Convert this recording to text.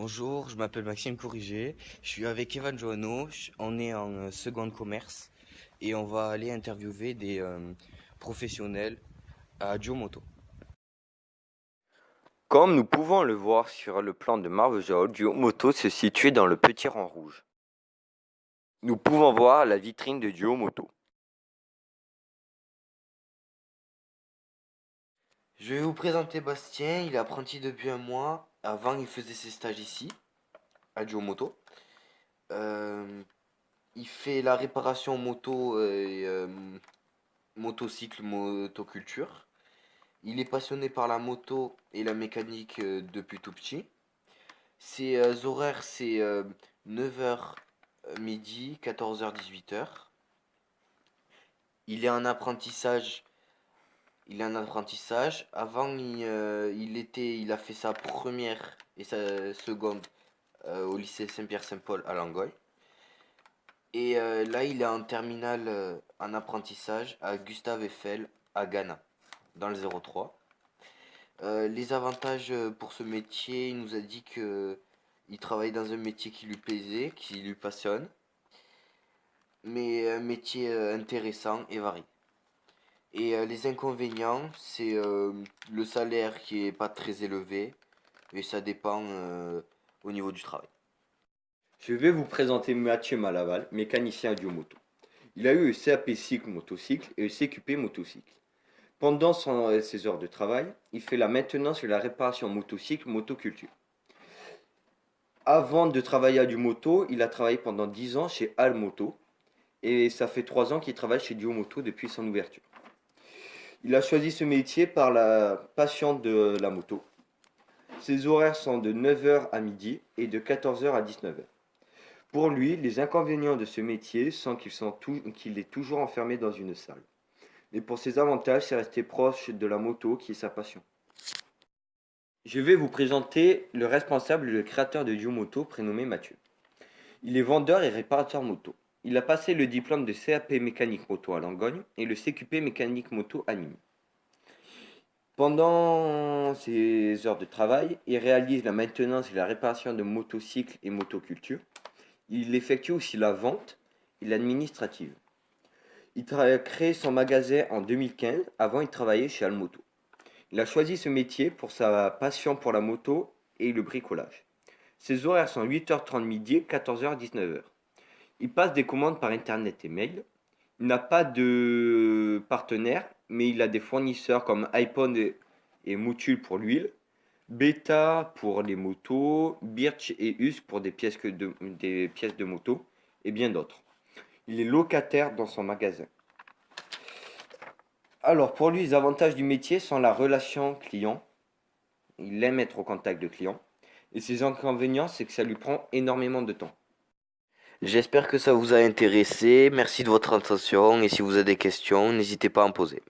Bonjour, je m'appelle Maxime Corrigé, je suis avec Evan Joanneau, on est en seconde commerce et on va aller interviewer des professionnels à Duomoto. Comme nous pouvons le voir sur le plan de Marvejol, Duomoto se situe dans le petit rang rouge. Nous pouvons voir la vitrine de Duomoto. Je vais vous présenter Bastien, il est apprenti depuis un mois, avant il faisait ses stages ici, à Duomoto. Euh, il fait la réparation moto et motocycle, motoculture. Il est passionné par la moto et la mécanique depuis tout petit. Ses horaires, c'est 9h midi, 14h 18h. Il est en apprentissage. Il est en apprentissage. Avant, il a fait sa première et sa seconde au lycée Saint-Pierre-Saint-Paul à Langoy. Et là, il est en terminale en apprentissage à Gustave Eiffel à Ghana, dans le 03. Les avantages pour ce métier, il nous a dit que il travaille dans un métier qui lui plaisait, qui lui passionne, mais un métier intéressant et varié. Et les inconvénients, c'est le salaire qui est pas très élevé, et ça dépend au niveau du travail. Je vais vous présenter Mathieu Malaval, mécanicien à Duomoto. Il a eu le CAP cycle motocycle et le CQP motocycle. Pendant ses heures de travail, il fait la maintenance et la réparation motocycle motoculture. Avant de travailler à Duomoto, il a travaillé pendant 10 ans chez Almoto et ça fait 3 ans qu'il travaille chez Duomoto depuis son ouverture. Il a choisi ce métier par la passion de la moto. Ses horaires sont de 9h à midi et de 14h à 19h. Pour lui, les inconvénients de ce métier sont qu'il est toujours enfermé dans une salle. Mais pour ses avantages, c'est rester proche de la moto qui est sa passion. Je vais vous présenter le responsable et le créateur de Duomoto, prénommé Mathieu. Il est vendeur et réparateur moto. Il a passé le diplôme de CAP mécanique moto à Langogne et le CQP mécanique moto à Nîmes. Pendant ses heures de travail, il réalise la maintenance et la réparation de motocycles et motoculture. Il effectue aussi la vente et l'administrative. Il a créé son magasin en 2015, avant il travaillait chez Almoto. Il a choisi ce métier pour sa passion pour la moto et le bricolage. Ses horaires sont 8h30 midi, 14h 19h. Il passe des commandes par internet et mail. Il n'a pas de partenaire, mais il a des fournisseurs comme iPhone et Motul pour l'huile, Beta pour les motos, Birch et Husk pour des pièces de moto et bien d'autres. Il est locataire dans son magasin. Alors pour lui, les avantages du métier sont la relation client. Il aime être au contact de clients. Et ses inconvénients, c'est que ça lui prend énormément de temps. J'espère que ça vous a intéressé. Merci de votre attention et si vous avez des questions, n'hésitez pas à en poser.